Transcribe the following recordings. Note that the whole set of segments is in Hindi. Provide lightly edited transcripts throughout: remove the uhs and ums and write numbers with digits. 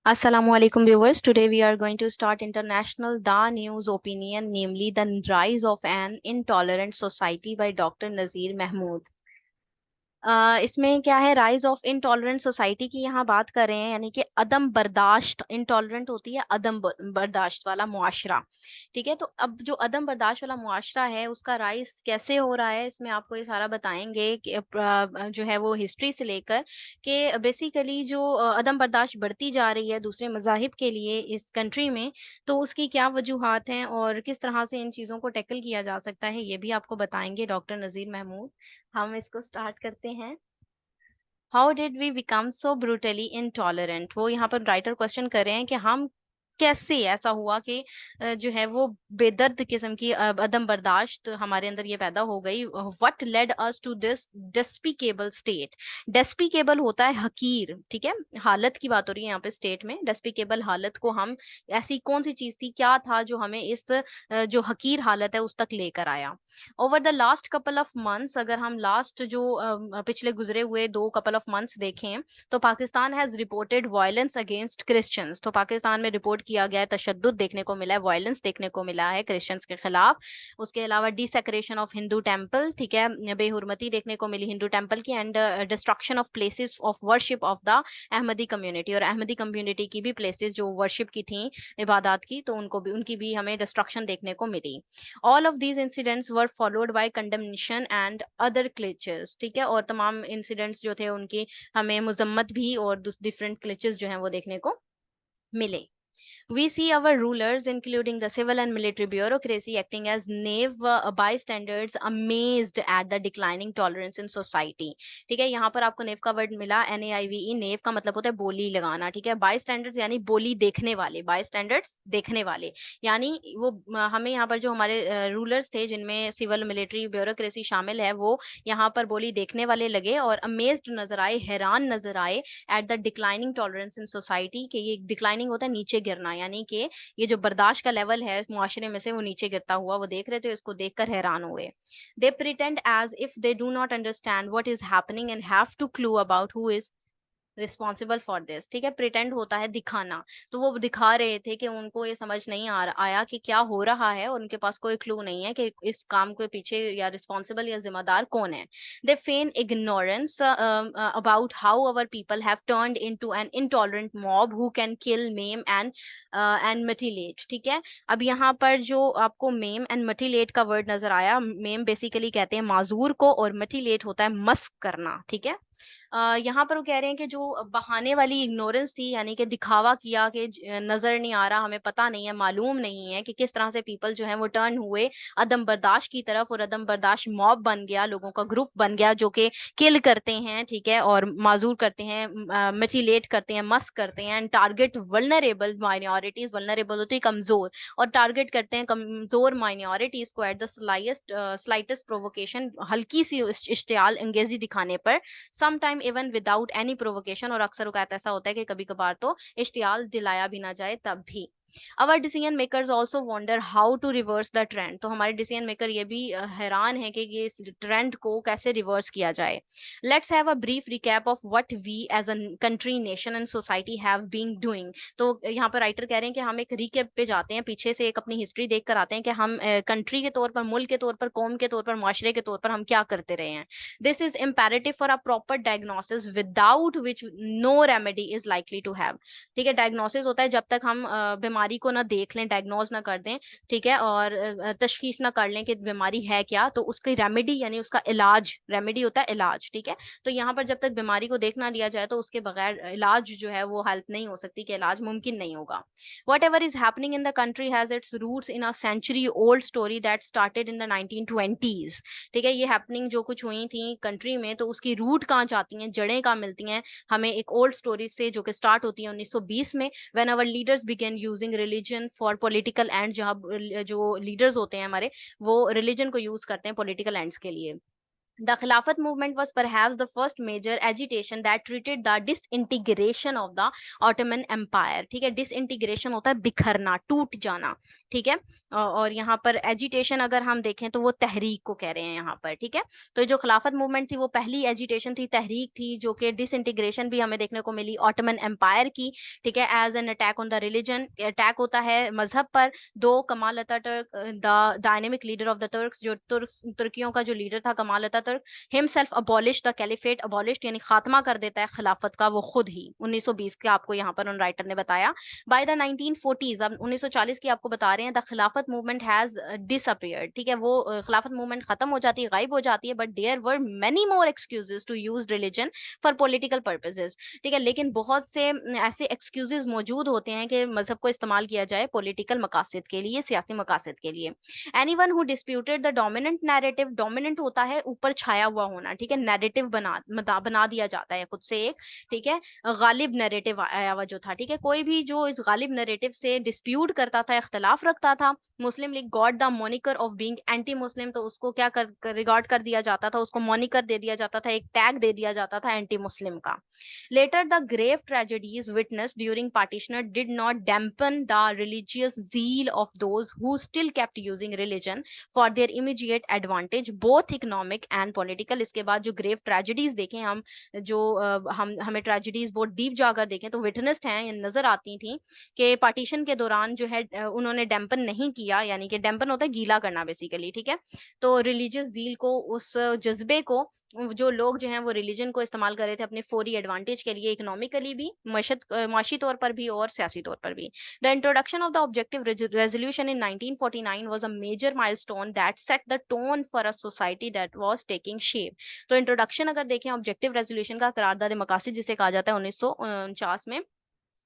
Assalamualaikum viewers. Today we are going to start international the news opinion, namely the rise of an intolerant society by Dr. Nazir Mahmood. इसमें क्या है, राइज ऑफ इनटॉलरेंट सोसाइटी की यहाँ बात कर रहे हैं, यानी कि अदम बर्दाश्त। इनटॉलरेंट होती है अदम बर्दाश्त वाला मुआशरा। ठीक है, तो अब जो अदम बर्दाश्त वाला मुआशरा है उसका राइज कैसे हो रहा है, इसमें आपको ये सारा बताएंगे कि जो है वो हिस्ट्री से लेकर कि बेसिकली जो अदम बर्दाश्त बढ़ती जा रही है दूसरे मजाहिब के लिए इस कंट्री में, तो उसकी क्या वजूहात हैं और किस तरह से इन चीज़ों को टैकल किया जा सकता है, ये भी आपको बताएंगे डॉक्टर नज़ीर महमूद। हम इसको स्टार्ट करते हैं। How did we become so brutally intolerant. वो यहाँ पर राइटर क्वेश्चन कर रहे हैं कि हम कैसे ऐसा हुआ कि जो है वो बेदर्द किस्म की अदम बर्दाश्त हमारे अंदर ये पैदा हो गई। What led us to this despicable state. Despicable होता है हकीर, ठीक है, हालत की बात हो रही है यहाँ पे स्टेट में। डेस्पिकेबल हालत को हम, ऐसी कौन सी चीज थी, क्या था जो हमें इस जो हकीर हालत है उस तक लेकर आया। Over the last couple of months, अगर हम लास्ट जो पिछले गुजरे हुए दो कपल ऑफ मंथ्स देखें, तो Pakistan has reported violence against Christians. तो पाकिस्तान में रिपोर्ट किया गया है, तशद्दुद देखने को मिला है, वायलेंस देखने को मिला है क्रिश्चियंस के खिलाफ। उसके अलावा डिसेक्रेशन ऑफ हिंदू टेम्पल, ठीक है, बेहुरमती देखने को मिली हिंदू टेम्पल की, and destruction of places of worship of the Ahmadi community. और अहमदी कम्युनिटी की भी प्लेसेस जो वर्शिप की थी, इबादत की, तो उनको भी, उनकी भी हमें डिस्ट्रक्शन देखने को मिली। All of these incidents were followed by condemnation and other cliches. ठीक है, और तमाम इंसिडेंट्स जो थे उनकी हमें मुजम्मत भी और डिफरेंट क्लिचेस जो हैं वो देखने को मिले। We see our rulers, including the civil and military bureaucracy, acting as naive bystanders, amazed at the declining tolerance in society. ठीक है, यहाँ पर आपको नेव का वर्ड मिला, NAIVE। नेव का मतलब होता है बोली लगाना, ठीक है। बाईस्टैंडर्ड्स यानी बोली देखने वाले, बाईस्टैंडर्ड्स देखने वाले, यानी वो हमें यहाँ पर जो हमारे रूलर्स थे जिनमें सिविल मिलिट्री ब्यूरोक्रेसी शामिल है, वो यहाँ पर बोली देखने वाले लगे और अमेज्ड नजर आए, हैरान नजर आए at the declining tolerance in society, कि ये डिक्लाइनिंग होता है नीचे गिरना, यानी कि ये जो बर्दाश्त का लेवल है मुआशरे में से वो नीचे गिरता हुआ वो देख रहे थे, इसको देखकर हैरान हुए। They pretend as if they do not understand what is happening and have to clue about who is responsible for this. ठीक है, प्रिटेंड होता है दिखाना, तो वो दिखा रहे थे कि उनको ये समझ नहीं आया कि क्या हो रहा है, और उनके पास कोई क्लू नहीं है कि इस काम के पीछे या रिस्पॉन्सिबल या जिम्मेदार कौन है। They fan ignorance about how our people have turned into an intolerant mob who can kill, maim and mutilate. ठीक है, अब यहाँ पर जो आपको मेम एंड मटिलेट का वर्ड नजर आया, मेम बेसिकली कहते हैं माजूर को और मटिलेट होता है मस्क करना। ठीक है, यहाँ पर वो कह रहे हैं कि जो बहाने वाली इग्नोरेंस थी, यानी कि दिखावा किया कि नजर नहीं आ रहा, हमें पता नहीं है, मालूम नहीं है कि किस तरह से पीपल जो है वो टर्न हुए अदम बर्दाश्त की तरफ, और अदम बर्दाश्त मॉब बन गया, लोगों का ग्रुप बन गया जो कि किल करते हैं, ठीक है, और माजूर करते हैं, मिटिलेट करते हैं, मस्क करते हैं, and target vulnerable minorities. Vulnerable होती है कमजोर, और टारगेट करते हैं कमजोर माइनॉरिटीज को एट द स्लाइटेस्ट प्रोवोकेशन, हल्की सी इश्तियाल अंगेजी दिखाने पर, some time even without any provocation, और अक्सर औकात ऐसा होता है कि कभी कभार तो इश्तियाल दिलाया भी ना जाए तब भी। Our decision makers also wonder how to reverse the trend. तो हमारे डिसीजन मेकर ये भी हैरान है कि ये इस ट्रेंड को कैसे रिवर्स किया जाए। Let's have a brief recap of what we as a country, nation and society have been doing. तो यहाँ पर राइटर कह रहे हैं कि हम एक रिकैप पे जाते हैं, पीछे से एक अपनी हिस्ट्री देख कर आते हैं कि हम कंट्री के तौर पर, मुल्क के तौर पर, कौम के तौर पर, माशरे के तौर पर हम क्या करते रहे हैं। This is imperative for a proper diagnosis without which no remedy is likely to have। ठीक है, डायग्नोसिस होता है जब तक हम बीमारी को ना देख लें, डायग्नोज ना कर दें, ठीक है, और तशखीस ना कर लें कि बीमारी है क्या, तो उसकी रेमेडी यानी उसका इलाज, रेमेडी होता है इलाज। ठीक है, तो यहाँ पर जब तक बीमारी को देख ना लिया जाए तो उसके बगैर इलाज जो है वो हेल्प नहीं हो सकती, कि इलाज मुमकिन नहीं होगा। Whatever is happening in the country has its roots in a century old story that started in the 1920s। ठीक है, ये हैपनिंग जो कुछ हुई थी कंट्री में, तो उसकी रूट कहाँ जाती हैं, जड़ें कहाँ मिलती हैं हमें, एक ओल्ड स्टोरी से जो कि स्टार्ट होती है 1920 में, when our leaders began using religion for political end, जहाँ जो लीडर्स होते हैं हमारे वो रिलीजन को यूज करते हैं पॉलिटिकल एंड्स के लिए। The Khilafat movement was perhaps the first major agitation that treated the disintegration of the Ottoman Empire. ठीक है, disintegration होता है बिखरना, टूट जाना. ठीक है, और यहाँ पर एजिटेशन अगर हम देखें तो वो तहरीक को कह रहे हैं यहाँ पर. ठीक है, तो जो खिलाफत मूवमेंट थी वो पहली एजिटेशन थी, तहरीक थी, जो कि डिसइंटीग्रेशन भी हमें देखने को मिली ऑटोमन एम्पायर की. ठीक है, as an attack on the religion, attack होता है मजहब पर. दो Kemal Ataturk, the dynamic leader of the Turks, जो तुर्कियों का जो लीडर था Kemal Ataturk, himself abolish the caliphate, abolish यानी खात्मा कर देता है खिलाफत का वो खुद ही 1920 के, आपको यहाँ पर उन राइटर ने बताया. बाय द 1940s, अब 1940 की आपको बता रहे हैं, द खिलाफत मूवमेंट हैज डिसअपियर्ड. ठीक है, वो खिलाफत मूवमेंट खत्म हो जाती है, गायब हो जाती है, but there were many more excuses to use religion for political purposes. ठीक है, लेकिन बहुत से ऐसे एक्सक्यूजेस मौजूद होते हैं कि मजहब को इस्तेमाल किया जाए पॉलिटिकल मकासद के लिए, सियासी मकासद के लिए. Anyone who disputed the dominant narrative, dominant होता है ऊपर छाया हुआ होना. ठीक है, नैरेटिव बना दिया जाता है खुद से एक. ठीक है, गालिब नैरेटिव आया हुआ जो था. ठीक है, कोई भी जो इस गालिब नैरेटिव से डिस्प्यूट करता था, इख्तलाफ रखता था, Muslim League got the moniker of being anti Muslim, तो उसको क्या रिगार्ड कर दिया जाता था, उसको मोनिकर दे दिया जाता था, एक टैग दे दिया जाता था एंटी मुस्लिम का. Later, the grave tragedies witnessed during partitioner did not dampen the religious zeal of those who still kept using religion for their immediate advantage, both economic and political. इसके बाद जो grave tragedies देखें हम, जो हम हमें tragedies बहुत deep जाकर देखें तो witnessed हैं, ये नजर आती थी कि पार्टीशन के दौरान जो है उन्होंने डैम्पन नहीं किया, यानी कि डैम्पन होता है गीला करना बेसिकली. ठीक है, तो रिलीजियस जील को, उस जज्बे को, जो लोग जो हैं वो रिलीजन को इस्तेमाल कर रहे थे अपने फौरी एडवांटेज के लिए, इकोनॉमिकली भी, माशी तौर पर भी और सियासी तौर पर भी. The introduction of the objective resolution in 1949 was a major milestone that set the tone for a society that was taking shape. तो इंट्रोडक्शन अगर देखें ऑब्जेक्टिव रेजोल्यूशन का, करारदाद मकासद जिसे कहा जाता है 1949 में,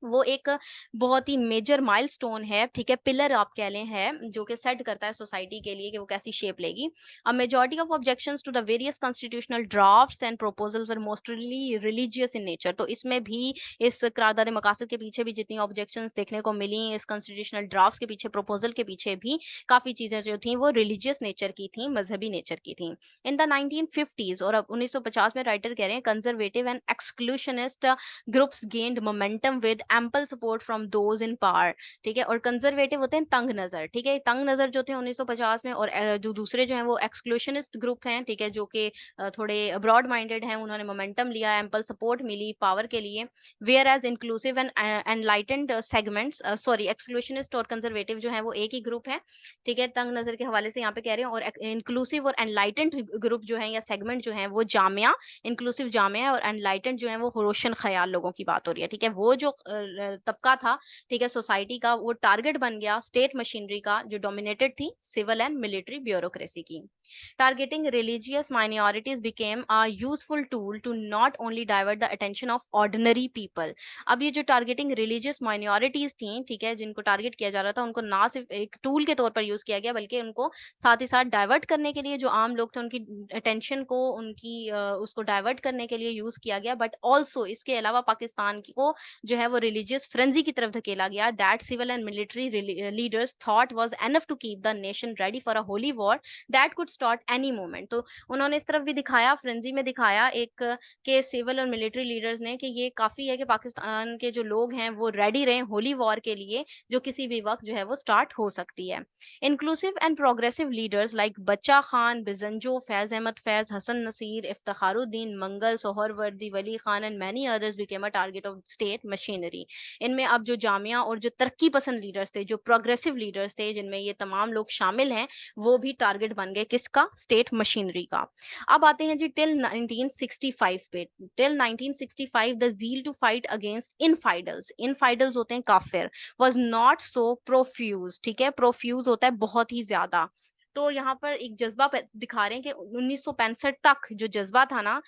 वो एक बहुत ही मेजर माइलस्टोन है. ठीक है, पिलर आप कह लें है, जो कि सेट करता है सोसाइटी के लिए कि वो कैसी शेप लेगी. A majority of objections to the various constitutional drafts and proposals were mostly religious in nature. तो इसमें भी, इस करारदाद मकासद के पीछे भी जितनी ऑब्जेक्शंस देखने को मिली, इस कॉन्स्टिट्यूशनल ड्राफ्ट्स के पीछे, प्रपोजल के पीछे भी काफी चीजें जो थी वो रिलीजियस नेचर की थी, मजहबी नेचर की थी. इन द 1950s, और अब 1950 में राइटर कह रहे हैं, conservative and exclusionist groups gained momentum with ample support from those in power. ठीक है, और कंजर्वेटिव होते हैं तंग नजर. ठीक है, तंग नजर जो थे 1950 में, और जो दूसरे जो हैं वो एक्सक्लूशनिस्ट ग्रुप हैं. ठीक है, जो कि थोड़े ब्रॉड माइंडेड हैं, उन्होंने मोमेंटम लिया, एम्पल सपोर्ट मिली पावर के लिए. Whereas inclusive and enlightened segments, sorry, exclusionist और कंजर्वेटिव जो है वो एक ही ग्रुप है. ठीक है, तंग नजर के हवाले से यहाँ पे कह रहे हैं, और इंक्लूसिव और एनलाइटेंड ग्रुप जो है या सेगमेंट जो है वो जामिया, इंक्लूसिव जामिया, और एनलाइटेंड जो है वो रोशन ख्याल लोगों की बात हो रही है. ठीक है, वो जो तबका था, ठीक है, सोसाइटी का, वो टारगेट बन गया स्टेट मशीनरी का, जो डोमिनेटेड थी सिविल एंड मिलिट्री ब्यूरोक्रेसी की. Targeting religious minorities became a useful tool to not only divert the attention of ordinary people. अब ये जो टारगेटिंग रिलीजियस माइनॉरिटीज थी, ठीक है, जिनको टारगेट किया जा रहा था, उनको ना सिर्फ एक टूल के तौर पर यूज किया गया, बल्कि उनको साथ ही साथ डाइवर्ट करने के लिए, जो आम लोग थे उनकी अटेंशन को, उनकी उसको डाइवर्ट करने के लिए यूज किया गया. बट ऑल्सो इसके अलावा पाकिस्तान को जो है वो रिलीजियस फ्रेंजी की तरफ धकेला गया. That civil and military leaders thought was enough to keep the nation ready for a holy war that could start any moment. तो उन्होंने इस तरफ भी दिखाया, फ्रेंजी में दिखाया एक, के सिविल और मिलिट्री लीडर्स ने, कि ये काफी है कि पाकिस्तान के जो लोग हैं वो रेडी रहे होली वॉर के लिए, जो किसी भी वक्त जो है वो स्टार्ट हो सकती है. Inclusive and progressive leaders like Bacha Khan, Bizanjo, Faiz Ahmad Faiz, Hassan Nasir, Iftakharuddin, Mangal, Sohrawardi, Wali Khan and many others became a target of state machinery. इनमें अब जो जामिया और जो तरक्की पसंद लीडर्स थे, जो प्रोग्रेसिव लीडर्स थे, जिनमें ये तमाम लोग शामिल हैं, वो भी टारगेट बन गए किसका? स्टेट मशीनरी का. अब आते हैं जी टिल 1965 पे. Till 1965 the zeal to fight against infidels, infidels होते हैं काफिर, was not so profuse. ठीक है, प्रोफ्यूज होता है बहुत ही ज्यादा. तो यहाँ पर एक जज्बा दिखा रहे हैं कि 1965 तक जो जज्बा था ना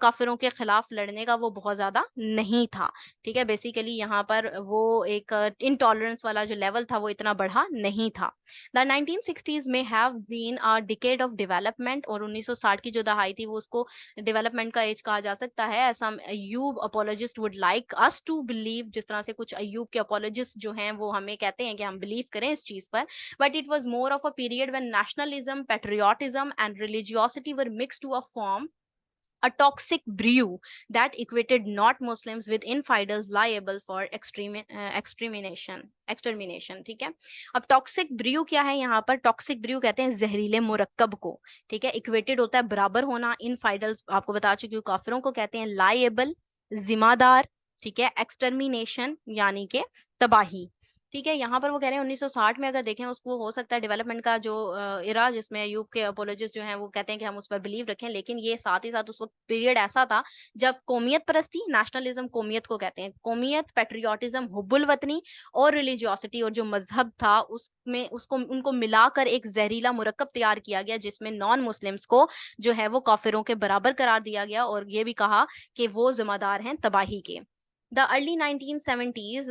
काफिरों के खिलाफ लड़ने का, वो बहुत ज्यादा नहीं था. ठीक है, बेसिकली यहाँ पर वो एक इनटॉलरेंस वाला जो लेवल था वो इतना बढ़ा नहीं था. द 1960s में have been a decade of development, और 1960 की जो दहाई थी वो उसको डेवलपमेंट का एज कहा जा सकता है. ऐसा Ayub apologist would like us to believe, जिस तरह से कुछ अयूब के अपोलॉजिस्ट जो हैं वो हमें कहते हैं कि हम बिलीव करें इस चीज पर. But it was more of a period when nationalism, patriotism, and religiosity were mixed to a form a toxic brew that equated not Muslims with infidels liable for extermination. ठीक है, अब टॉक्सिक ब्रियू क्या है? यहाँ पर टॉक्सिक ब्रियू कहते हैं जहरीले मुरक्कब को, ठीक है। इक्वेटेड होता है बराबर होना, इनफाइडल्स आपको बता चुकी हूँ काफिरों को कहते हैं लाइएबल, जिम्मेदार, ठीक है। एक्सटर्मिनेशन यानी के तबाही, ठीक है। यहाँ पर वो कह रहे हैं 1960 में अगर देखें उसको, हो सकता है डेवलपमेंट का जो इरा जिसमें यूरोप के अपोलोजिस्ट जो हैं वो कहते हैं कि हम उस पर बिलीव रखें, लेकिन ये साथ ही साथ उस वक्त पीरियड ऐसा था जब कौमियत परस्ती, नेशनलिज्म कौमियत को कहते हैं, कौमियत, पेट्रियाटिज्म, हुब्बुल वतनी और रिलीजियोसिटी और जो मजहब था उसमें उसको उनको मिलाकर एक जहरीला मुरक्कब तैयार किया गया जिसमें नॉन मुस्लिम्स को जो है वो काफिरों के बराबर करार दिया गया और ये भी कहा कि वो जिम्मेदार हैं तबाही के। The early 1970s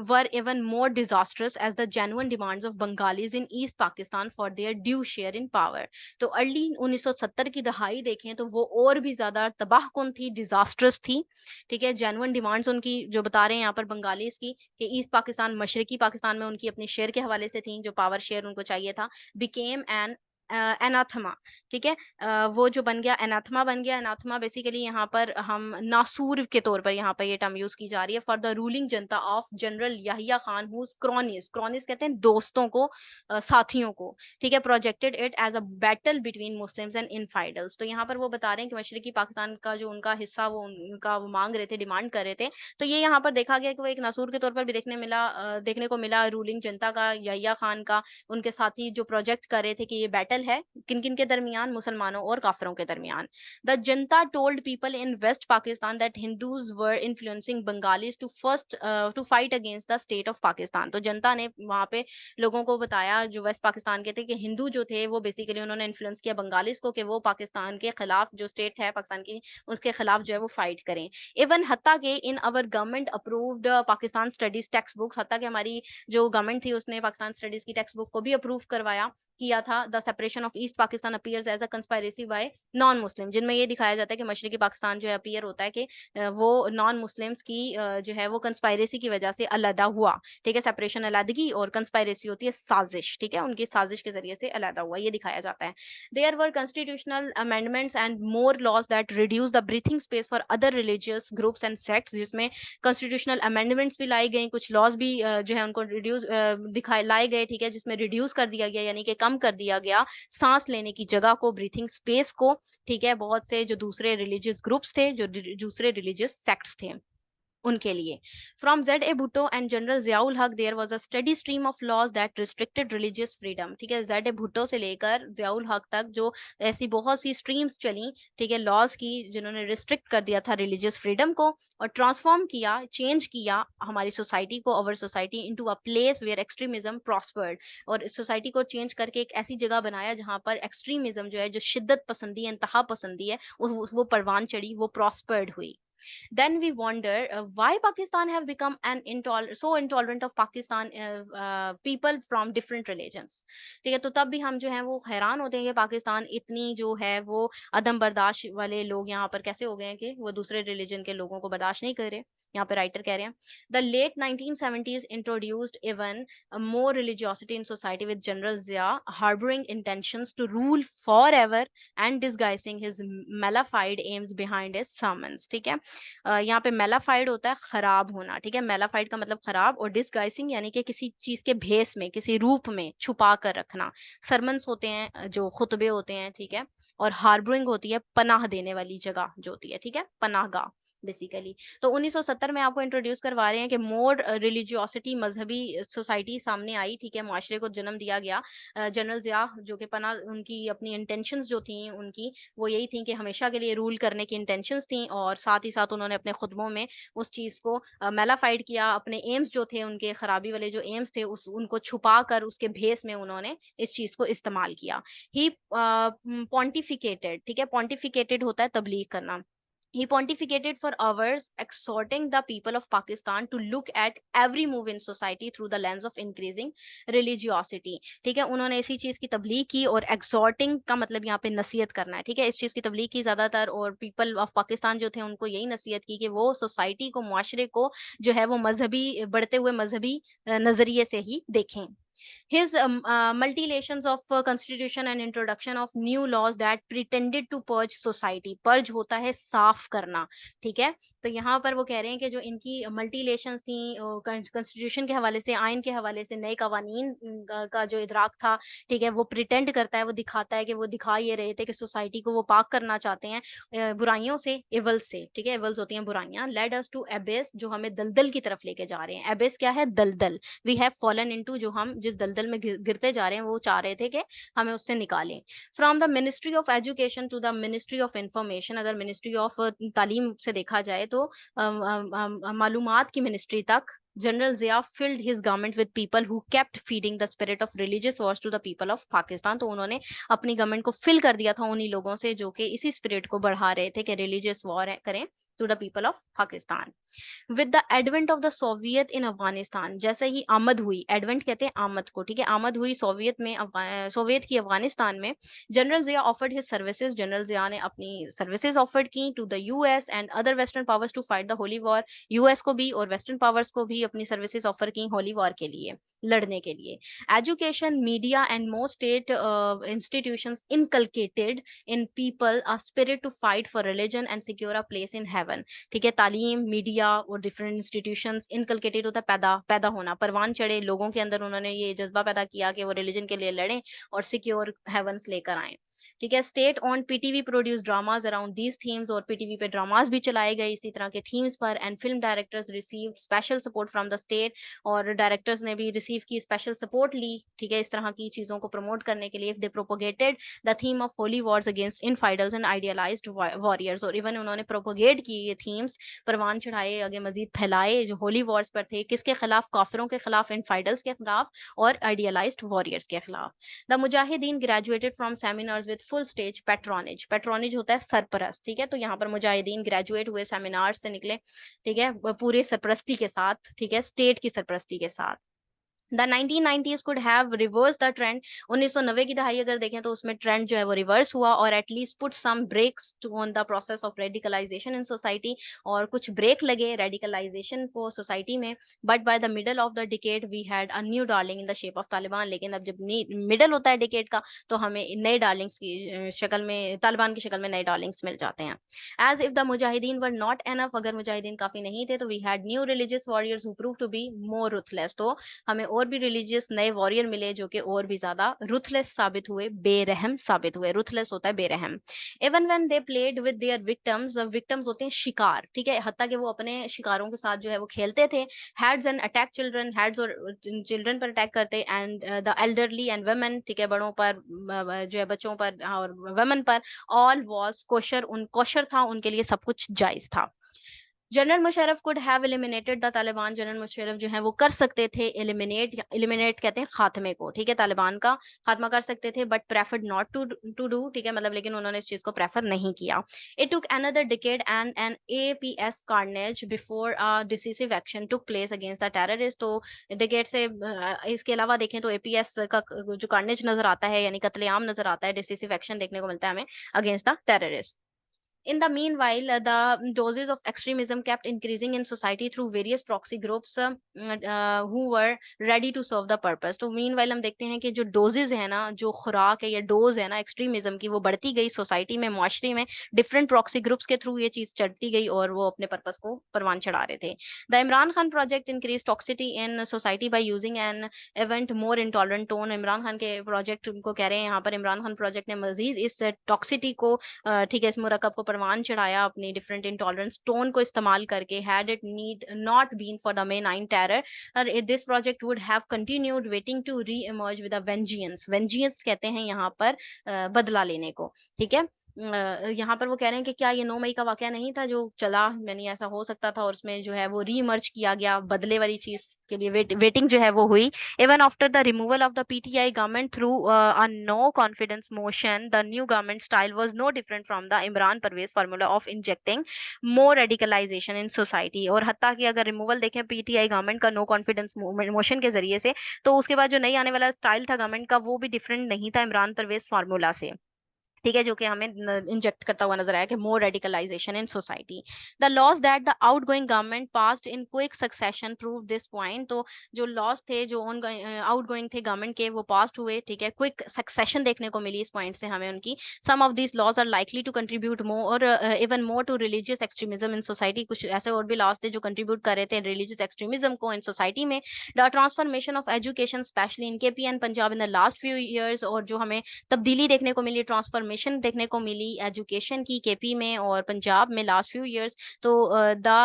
were even more disastrous as the genuine demands of Bengalis in East Pakistan for their due share in power. तो अर्ली 1970 की दहाई देखें तो वो और भी ज्यादा तबाहकुन थी, डिजास्ट्रस थी, ठीक है। जेन्युइन डिमांड्स उनकी जो बता रहे हैं यहाँ पर बंगालीज की कि ईस्ट पाकिस्तान, मशरकी पाकिस्तान में उनकी अपनी शेयर के हवाले से थी, जो पावर शेयर उनको चाहिए था, बिकेम एन एनाथमा, ठीक है। वो जो बन गया एनाथमा बन गया। एनाथमा बेसिकली यहाँ पर हम नासूर के तौर पर यहाँ पर ये टर्म यूज की जा रही है for the ruling junta of general Yahya Khan whose cronies, cronies कहते हैं दोस्तों को, साथियों को, ठीक है। Projected it as a battle between Muslims and infidels. तो यहाँ पर वो बता रहे हैं कि मशरकी पाकिस्तान का जो उनका हिस्सा वो उनका वो मांग रहे थे, डिमांड कर रहे थे। तो ये यहाँ पर देखा गया कि वो एक नासूर के तौर पर भी देखने को मिला रूलिंग जनता का, याहिया खान का, उनके साथी जो प्रोजेक्ट कर रहे थे कि ये बैटल है किन किन के दरमियान, मुसलमानों और काफिरों के दरमियान। The junta told people in west Pakistan that Hindus were influencing Bengalis to fight against the state of Pakistan. तो जनता ने वहां पे लोगों को बताया जो वेस्ट पाकिस्तान के थे कि हिंदू जो थे वो बेसिकली उन्होंने इन्फ्लुएंस किया बंगालीज को कि वो पाकिस्तान के खिलाफ, जो स्टेट है पाकिस्तान की, उसके खिलाफ जो है वो फाइट करें। इवन हत्ता के in our government approved Pakistan studies textbooks, हत्ता के हमारी जो गवर्नमेंट थी उसने पाकिस्तान स्टडीज की टेक्स्ट बुक को भी अप्रूव करवाया किया था। The separation of east Pakistan appears as a conspiracy by non Muslim, जिनमें ये दिखाया जाता है कि मशरकी पाकिस्तान जो है अपीयर होता है कि वो नॉन मुस्लिम्स की जो है वो कंस्पायरेसी की वजह से अलहदा हुआ, ठीक है। सेपरेशन अलहदगी और कंस्पायरेसी होती है साजिश, ठीक है, उनकी साजिश के जरिए से अलहदा हुआ, ये दिखाया जाता है। There were constitutional amendments and more laws that reduce the breathing space for other religious groups and sects, जिसमें कॉन्स्टिट्यूशनल अमेंडमेंट्स भी लाई गई, कुछ लॉज भी जो है उनको रिड्यूस दिखाए लाए गए, ठीक है, जिसमें रिड्यूस कर दिया गया यानी कि कम कर दिया गया सांस लेने की जगह को, ब्रीथिंग स्पेस को, ठीक है, बहुत से जो दूसरे रिलीजियस ग्रुप्स थे, जो दूसरे रिलीजियस सेक्ट्स थे उनके लिए। From Z A Bhutto and general Ziaul Haq there was a steady stream of laws that restricted religious freedom, ठीक है। जेड ए भुट्टो से लेकर जियाउल हक तक जो ऐसी बहुत सी स्ट्रीम्स चली, ठीक है, लॉज की, जिन्होंने रिस्ट्रिक्ट कर दिया था रिलीजियस फ्रीडम को और ट्रांसफॉर्म किया, चेंज किया हमारी सोसाइटी को, our society into a place where extremism prospered, और सोसाइटी को चेंज करके एक ऐसी जगह बनाया जहां पर एक्सट्रीमिज्म जो है, जो शिद्दत पसंदी है, इंतहा पसंदी है, वो परवान चढ़ी, वो प्रॉस्पर्ड हुई। Then we wonder why Pakistan have become so intolerant of Pakistan people from different religions, ठीक है। तो तब भी हम जो है वो हैरान होते हैं कि पाकिस्तान इतनी जो है वो अदम बर्दाश्त वाले लोग यहाँ पर कैसे हो गए हैं कि वो दूसरे रिलीजन के लोगों को बर्दाश्त नहीं कर रहे। यहाँ पे राइटर कह रहे हैं the late 1970s introduced even more religiosity in society with General Zia harboring intentions to rule forever and disguising his malefied aims behind his sermons, ठीक है। यहाँ पे मेलाफाइड होता है खराब होना, ठीक है। मेलाफाइड का मतलब खराब, और डिसगाइसिंग यानी कि किसी चीज के भेस में, किसी रूप में छुपा कर रखना। सरमन्स होते हैं जो खुतबे होते हैं, ठीक है। और हार्बरिंग होती है पनाह देने वाली जगह जो होती है, ठीक है, पनाहगाह बेसिकली। तो 1970 में आपको इंट्रोड्यूस करवा रहे हैं कि मोर रिलीजियोसिटी, मजहबी सोसाइटी सामने आई, ठीक है, मुआशरे को जन्म दिया गया। जनरल जिया जो कि पना उनकी अपनी इंटेंशंस जो थी उनकी वो यही थी कि हमेशा के लिए रूल करने की इंटेंशंस थी, और साथ ही साथ उन्होंने अपने खुतबों में उस चीज को मेलाफाइड किया, अपने एम्स जो थे उनके खराबी वाले जो एम्स थे उनको छुपा कर उसके भेस में उन्होंने इस चीज को इस्तेमाल किया। ही पॉन्टिफिकेटेड, ठीक है, पॉन्टिफिकेटेड होता है तबलीग करना। He pontificated for hours, exhorting the people of Pakistan to look at every move in society through the lens of increasing religiosity, ठीक है। उन्होंने इसी चीज की तबलीग की, और exhorting का मतलब यहाँ पे नसीहत करना है, ठीक है, इस चीज की तबलीग की ज्यादातर, और पीपल ऑफ पाकिस्तान जो थे उनको यही नसीहत की कि वो सोसाइटी को, मुआशरे को जो है वो मजहबी, बढ़ते हुए मजहबी नजरिए से ही देखें। his multilations of constitution and introduction of new laws that pretended to purge society. purge होता है साफ करना, ठीक है। तो यहाँ पर वो कह रहे हैं कि जो इनकी मल्टीलेशंस थी, कॉन्स्टिट्यूशन के हवाले से, आइन के हवाले से, नए कवानीन का जो इदराक था, ठीक है, वो प्रिटेंड करता है, वो दिखाता है कि वो दिखा ये रहे थे कि सोसाइटी को वो पाक करना चाहते हैं बुराइयों से, एवल्स से, ठीक है। एवल्स होती हैं बुराइयां। लेड अस टू एबिस, जो हमें दलदल की तरफ लेके जा रहे हैं। एबिस क्या है? दलदल। वी हैव फॉलन इनटू, जो हम जिस दलदल में गिरते जा रहे हैं, वो चाह रहे थे कि हमें उससे निकालें। From the ministry of education to the ministry of information, अगर मिनिस्ट्री ऑफ तालीम से देखा जाए तो मालूमात की मिनिस्ट्री तक, general Zia filled his government with people who kept feeding the spirit of religious wars to the people of Pakistan। तो उन्होंने अपनी गवर्नमेंट को फिल कर दिया था उन्हीं लोगों से जो कि इसी स्पिरिट को बढ़ा रहे थे कि रिलीजियस वॉर करें to the people of Pakistan. With the advent of the Soviet in Afghanistan, जैसे ही आमद हुई, एडवेंट कहते हैं आमद को, ठीक है, आमद हुई सोवियत में, सोवियत की अफगानिस्तान में, general Zia offered his services, general Zia ने अपनी सर्विसेज ऑफर्ड की to the US and other western powers to fight the holy war. US को भी और वेस्टर्न पावर्स को भी अपनी सर्विसेज ऑफर की होली वॉर के लिए, लड़ने के लिए। Education, media and most state institutions inculcated in people a spirit to fight for religion and secure a place in heaven, ठीक है। तालीम, मीडिया और डिफरेंट इंस्टीट्यूशंस, इनकलकेटेड होता है पैदा, पैदा होना, परवान चढ़े लोगों के अंदर, उन्होंने ये जज्बा पैदा किया कि वो रिलीजन के लिए लड़ें और सिक्योर हेवंस लेकर आए, ठीक है। State on PTV produce dramas around these themes, और पीटीवी पे ड्रामाज भी चलाए गए इसी तरह के थीम्स पर। And film directors receive special support from the state, और डायरेक्टर्स ने भी रिसीव की, स्पेशल सपोर्ट ली, ठीक है, इस तरह की चीजों को प्रमोट करने के लिए। If they propagated the theme of holy wars against infidels and idealised warriors, और इवन उन्होंने प्रोपोगेट की ये थीम्स, परवान चढ़ाए, आगे मजीद फैलाए, जो होली वॉर्स पर थे, किसके खिलाफ? काफिरों के खिलाफ, इनफाइडल्स के खिलाफ और आइडियलाइज्ड वॉरियर्स के खिलाफ। The mujahideen graduated from seminars with full stage patronage, patronage होता है सरपरस्त, ठीक है। तो यहाँ पर मुजाहिदीन ग्रेजुएट हुए, सेमिनार से निकले, ठीक है, पूरे सरपरस्ती के साथ, ठीक है, स्टेट की सरपरस्ती के साथ। The 1990s could have reversed the trend, 1990 की दहाई अगर देखें तो उसमें ट्रेंड जो है वो रिवर्स हुआ, और at least put some brakes to on the process of radicalization in society, और कुछ ब्रेक लगे रेडिकलाइजेशन को सोसाइटी में। But by the middle of the decade we had a new darling in the shape of Taliban, लेकिन अब जब मिडल होता है डिकेड का तो हमें नए डार्लिंग्स की शक्ल में, तालिबान की शक्ल में नए डार्लिंग्स मिल जाते हैं। As if the mujahideen were not enough, अगर मुजाहिदीन काफी नहीं थे तो we had new religious warriors who prove to be more ruthless, तो हमें और भी रिलीजियस नए वॉरियर मिले जो कि और भी ज्यादा रुथलेस साबित हुए, बेरहम साबित हुए। रुथलेस होता है बेरहम। Even when they played with their victims, victims होते हैं शिकार, ठीक है, हत्ता कि वो अपने शिकारों के साथ जो है वो खेलते थे। Heads and attack children, heads और चिल्ड्रन पर अटैक करते, and the elderly and women, ठीक है, बड़ों पर, जो है बच्चों पर और वुमेन पर। ऑल वाज कोशर, उन कोशर था, उनके लिए सब कुछ जायज था। General Musharraf could have eliminated the Taliban, general Musharraf जो है वो कर सकते थे एलिमिनेट, एलिमिनेट कहते हैं खात्मे को, ठीक है, तालिबान का खात्मा कर सकते थे, but preferred not to do, ठीक है, मतलब लेकिन उन्होंने इस चीज को प्रेफर नहीं किया। It took another decade and an APS carnage before a decisive action took place against the terrorist, तो डिकेड से इसके अलावा देखें तो एपीएस का जो कार्नेज नजर आता है, यानी कत्लेआम नजर आता है, डिसिसिव एक्शन देखने को मिलता है हमें against the terrorist. In the meanwhile, the doses of extremism kept increasing in society through various proxy groups who were ready to serve the purpose. तो meanwhile हम देखते हैं कि जो doses है ना, जो खुराक है या डोज है ना एक्सट्रीमिज्म की, वो बढ़ती गई सोसाइटी में, मुआशरे में, डिफरेंट प्रॉक्सी ग्रुप्स के थ्रू ये चीज चढ़ती गई और वो अपने पर्पस को परवान चढ़ा रहे थे। The Imran Khan project increase toxicity in society by using an event more intolerant tone. Imran Khan के प्रोजेक्ट को कह रहे हैं यहाँ पर, इमरान खान प्रोजेक्ट ने मजीद इस टॉक्सिटी को, ठीक है, इस मुरकब को परवान चढ़ाया अपनी डिफरेंट इंटॉलरेंस टोन को इस्तेमाल करके। Had it need not been for the May 9 terror, this project would have continued waiting to reemerge with a vengeance. Vengeance कहते हैं यहाँ पर बदला लेने को, ठीक है। यहाँ पर वो कह रहे हैं कि क्या ये 9 मई का वाकया नहीं था जो चला, यानी ऐसा हो सकता था, और उसमें जो है वो रीमर्ज किया गया, बदले वाली चीज के लिए वेटिंग जो है वो हुई। Even after the removal of the PTI government through a no confidence motion, the new government style was no different from the Imran Parvez formula of injecting more radicalization in society। और हत्ता कि अगर रिमूवल देखें पीटीआई गवर्नमेंट का नो कॉन्फिडेंस मोशन के जरिए से, तो उसके बाद जो नई आने वाला स्टाइल था गवर्नमेंट का वो भी डिफरेंट नहीं था इमरान परवेज फार्मूला से, ठीक है, जो कि हमें इंजेक्ट करता हुआ नजर आया कि more radicalisation in society. The laws that the outgoing government passed in quick succession prove this point. तो जो लॉज थे, जो आउटगोइंग थे गवर्नमेंट के, वो पास्ड हुए, ठीक है, क्विक सक्सेशन देखने को मिली इस पॉइंट से हमें उनकी। Some of these laws are likely to contribute more even more to religious extremism in society. कुछ ऐसे और भी लॉज थे जो कंट्रीब्यूट कर रहे थे रिलीजियस एक्सट्रीमिज्म को इन सोसाइटी में। The transformation of education specially in KP and Punjab in the last few years. और जो हमें तब्दीली देखने को मिली, ट्रांसफॉर्मेशन देखने को मिली एजुकेशन की केपी में और पंजाब में लास्ट फ्यू इयर्स। तो the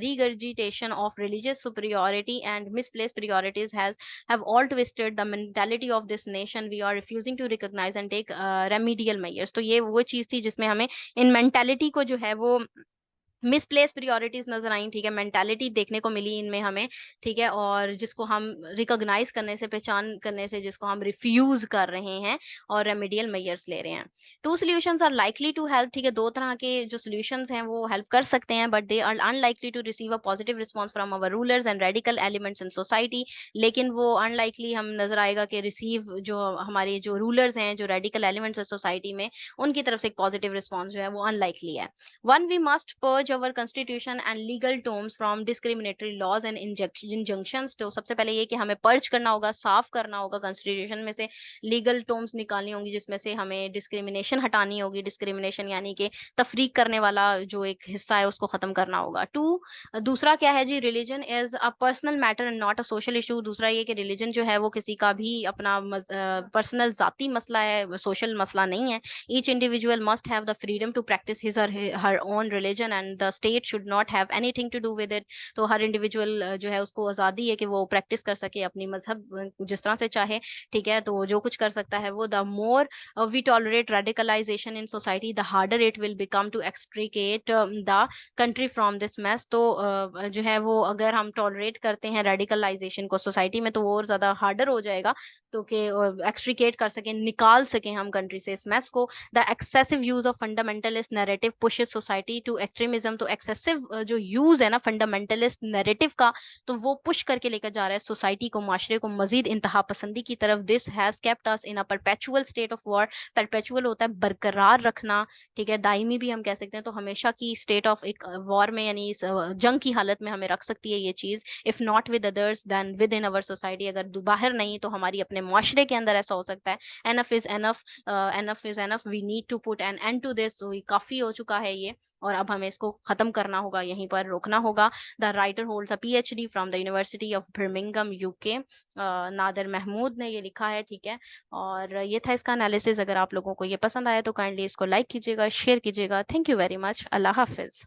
regurgitation of religious superiority and misplaced priorities have all twisted the mentality of this nation. We are refusing to recognize and take remedial measures। तो ये वो चीज थी जिसमें हमें इन मेंटालिटी को जो है वो मिसप्लेस प्रायोरिटीज नजर आई, ठीक है, मेंटालिटी देखने को मिली इनमें हमें, ठीक है, और जिसको हम रिकॉग्नाइज करने से, पहचान करने से, जिसको हम रिफ्यूज कर रहे हैं और रेमेडियल मेजर्स ले रहे हैं। Two solutions are likely to help, ठीक है, दो तरह के जो सॉल्यूशंस हैं वो हेल्प कर सकते हैं, but they are unlikely to receive a positive response from our rulers and radical elements in society. लेकिन वो अनलाइकली हम नजर आएगा कि रिसीव जो हमारे जो रूलर्स हैं, जो रेडिकल एलिमेंट्स है सोसाइटी में, उनकी तरफ से एक पॉजिटिव रिस्पॉन्स जो है वो अनलाइकली है। One, we must purge our constitution and legal tomes from discriminatory laws and injunctions। तो सबसे पहले ये कि हमें पर्ज करना होगा, साफ करना होगा कॉन्स्टिट्यूशन में से, लीगल टोम्स निकालनी होंगी जिसमें से हमें डिस्क्रिमिनेशन हटानी होगी। डिस्क्रिमिनेशन यानी कि तफरीक करने वाला जो एक हिस्सा है उसको खत्म करना होगा। टू, दूसरा क्या है जी, religion is a personal matter and not a social issue. दूसरा ये कि रिलीजन जो है वो किसी का भी अपना पर्सनल जाती मसला है, सोशल मसला नहीं है। Each individual must have the freedom to practice his or her own religion and the state should not have anything to do with it। तो हर इंडिविजुअल जो है उसको आज़ादी है कि वो प्रैक्टिस कर सके अपनी मजहब जिस तरह से चाहे, ठीक है, तो जो कुछ कर सकता है वो। The more we tolerate radicalisation in society the harder it will become to extricate the country from this mess. तो जो है वो अगर हम टॉलरेट करते हैं रेडिकलाइजेशन को सोसाइटी में तो वो और ज़्यादा हार्डर हो जाएगा, तो कि एक्सट्रीकेट कर सकें, निकाल सकें हम कंट्री से इस मैस को। The excessive use of fundamentalist narrative pushes society to extremism. तो एक्सेसिव जो यूज है ना फंडामेंटलिस्ट नैरेटिव का, तो वो पुश करके लेकर जा रहा है सोसाइटी को, माशरे को मजीद इंतहा पसंदी की तरफ। This has kept us in a perpetual state of war. Perpetual होता है बरकरार रखना, ठीक है, दायमी भी हम कह सकते हैं। तो हमेशा की स्टेट ऑफ एक वॉर में यानी इस जंग की हालत में हमें रख सकती है ये चीज। If not with others then within our society. अगर बाहर नहीं तो हमारी अपने मुआशरे के अंदर ऐसा हो सकता है। Enough is enough, enough is enough, we need to put an end to this. तो काफी हो चुका है ये और अब हमें इसको खत्म करना होगा, यहीं पर रोकना होगा। The writer holds a PhD from the university of Birmingham UK. Nader Mahmood ने ये लिखा है, ठीक है, और ये था इसका एनालिसिस। अगर आप लोगों को ये पसंद आया तो काइंडली इसको लाइक कीजिएगा, शेयर कीजिएगा। Thank you very much. Allah Hafiz.